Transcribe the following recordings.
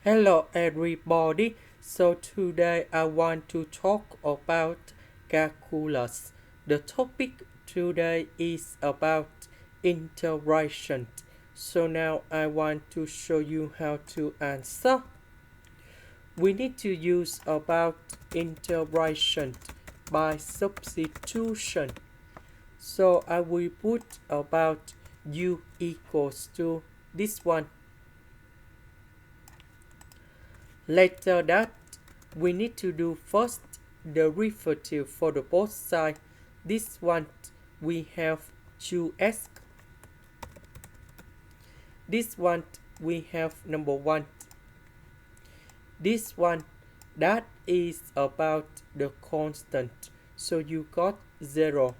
Hello everybody. So today I want to talk about calculus. The topic today is about integration. So now I want to show you how to answer. We need to use about integration by substitution. So I will put about u equals to this one. Later that, we need to do first derivative for the both sides. This one we have 2x. This one we have number 1. This one that is about the constant. So you got 0.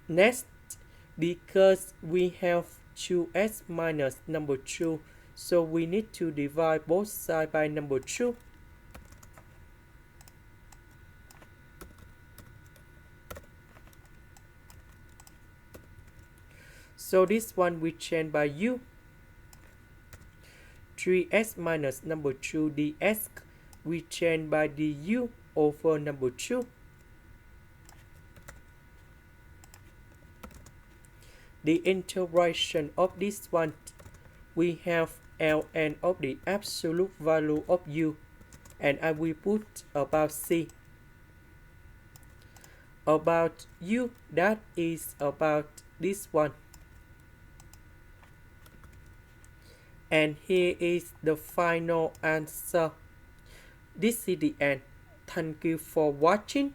Next, because we have 2x minus number 2, so we need to divide both sides by number 2. So this one we change by u. 3x minus number 2 dx we change by du over number 2. The integration of this one, we have ln of the absolute value of u, and I will put about c. About u, that is about this one. And here is the final answer. This is the end. Thank you for watching.